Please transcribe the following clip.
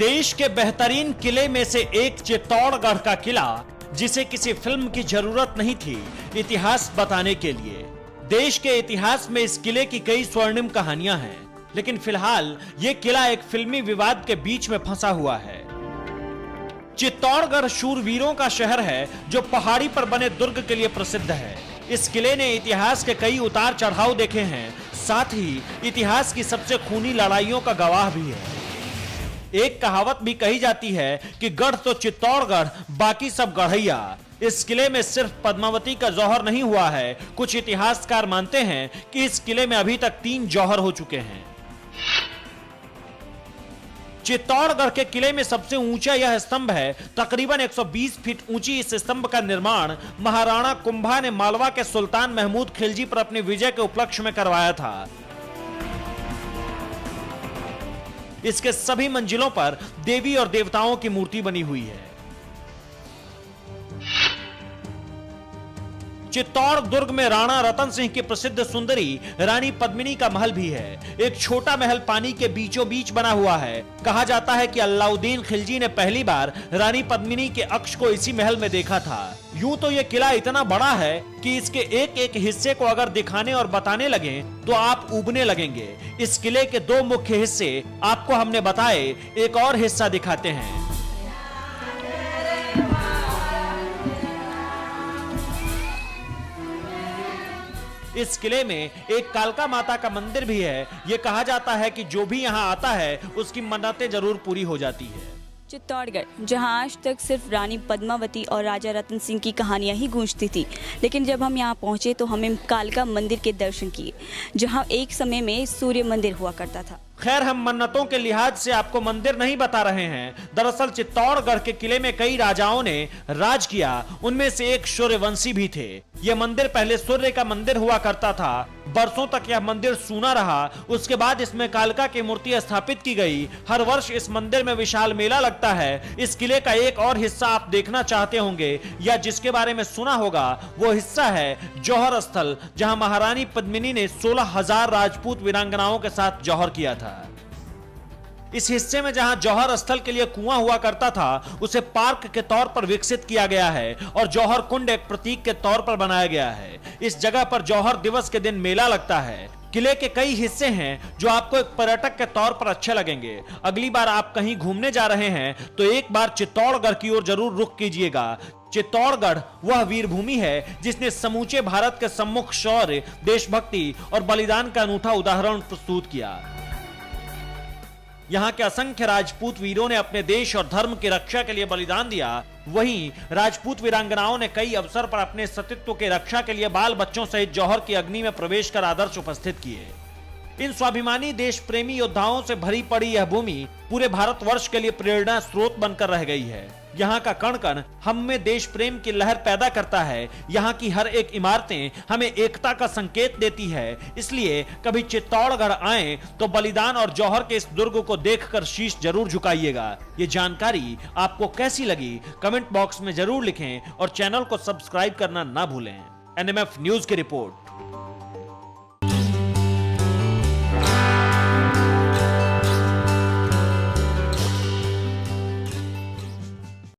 देश के बेहतरीन किले में से एक चित्तौड़गढ़ का किला, जिसे किसी फिल्म की जरूरत नहीं थी इतिहास बताने के लिए। देश के इतिहास में इस किले की कई स्वर्णिम कहानियां हैं, लेकिन फिलहाल यह किला एक फिल्मी विवाद के बीच में फंसा हुआ है। चित्तौड़गढ़ शूरवीरों का शहर है जो पहाड़ी पर बने दुर्ग के लिए प्रसिद्ध है। इस किले ने इतिहास के कई उतार चढ़ाव देखे हैं, साथ ही इतिहास की सबसे खूनी लड़ाइयों का गवाह भी है। एक कहावत भी कही जाती है कि गढ़ तो चित्तौड़गढ़, बाकी सब गढ़ैया। इस किले में सिर्फ पद्मावती का जौहर नहीं हुआ है। कुछ इतिहासकार मानते हैं कि इस किले में अभी तक 3 जौहर हो चुके हैं। चित्तौड़गढ़ के किले में सबसे ऊंचा यह स्तंभ है। तकरीबन 120 फीट ऊंची इस स्तंभ का निर्माण महाराणा कुंभा ने मालवा के सुल्तान महमूद खिलजी पर अपनी विजय के उपलक्ष्य में करवाया था। इसके सभी मंजिलों पर देवी और देवताओं की मूर्ति बनी हुई है। चित्तौड़ दुर्ग में राणा रतन सिंह की प्रसिद्ध सुंदरी रानी पद्मिनी का महल भी है। एक छोटा महल पानी के बीचों बीच बना हुआ है। कहा जाता है कि अलाउद्दीन खिलजी ने पहली बार रानी पद्मिनी के अक्ष को इसी महल में देखा था। यूं तो यह किला इतना बड़ा है कि इसके एक एक हिस्से को अगर दिखाने और बताने लगे तो आप उबने लगेंगे। इस किले के 2 मुख्य हिस्से आपको हमने बताए, एक और हिस्सा दिखाते हैं। इस किले में एक कालका माता का मंदिर भी है। यह कहा जाता है कि जो भी यहाँ आता है उसकी मन्नतें जरूर पूरी हो जाती है। चित्तौड़गढ़, जहां आज तक सिर्फ रानी पद्मावती और राजा रतन सिंह की कहानियां ही गूंजती थी, लेकिन जब हम यहां पहुंचे तो हमें कालका मंदिर के दर्शन किए, जहां एक समय में सूर्य मंदिर हुआ करता था। खैर, हम मन्नतों के लिहाज से आपको मंदिर नहीं बता रहे हैं। दरअसल चित्तौड़गढ़ के किले में कई राजाओं ने राज किया, उनमें से एक सूर्यवंशी भी थे। यह मंदिर पहले सूर्य का मंदिर हुआ करता था। बरसों तक यह मंदिर सूना रहा। उसके बाद इसमें कालका की मूर्ति स्थापित की गई। हर वर्ष इस मंदिर में विशाल मेला लगता है। इस किले का एक और हिस्सा आप देखना चाहते होंगे या जिसके बारे में सुना होगा, वो हिस्सा है जौहर स्थल, जहां महारानी पद्मिनी ने 16,000 राजपूत वीरांगनाओं के साथ जौहर किया था। इस हिस्से में जहां जौहर स्थल के लिए कुआं हुआ करता था, उसे पार्क के तौर पर विकसित किया गया है और जौहर कुंड एक प्रतीक के तौर पर बनाया गया है। इस जगह पर जौहर दिवस के दिन मेला लगता है। किले के कई हिस्से हैं जो आपको एक पर्यटक के तौर पर अच्छे लगेंगे। अगली बार आप कहीं घूमने जा रहे हैं तो एक बार चित्तौड़गढ़ की ओर जरूर रुख कीजिएगा। चित्तौड़गढ़ वह वीरभूमि है जिसने समूचे भारत के सम्मुख शौर्य, देशभक्ति और बलिदान का अनूठा उदाहरण प्रस्तुत किया। यहाँ के असंख्य राजपूत वीरों ने अपने देश और धर्म की रक्षा के लिए बलिदान दिया। वहीं राजपूत वीरांगनाओं ने कई अवसर पर अपने सतीत्व के रक्षा के लिए बाल बच्चों सहित जौहर की अग्नि में प्रवेश कर आदर्श उपस्थित किए। इन स्वाभिमानी देश प्रेमी योद्धाओं से भरी पड़ी यह भूमि पूरे भारतवर्ष के लिए प्रेरणा स्रोत बनकर रह गई है। यहाँ का कण कण हम में देश प्रेम की लहर पैदा करता है। यहाँ की हर एक इमारतें हमें एकता का संकेत देती है। इसलिए कभी चित्तौड़गढ़ आए तो बलिदान और जौहर के इस दुर्ग को देखकर शीश जरूर झुकाइएगा। ये जानकारी आपको कैसी लगी कमेंट बॉक्स में जरूर लिखें और चैनल को सब्सक्राइब करना ना भूलें। एनएमएफ न्यूज की रिपोर्ट।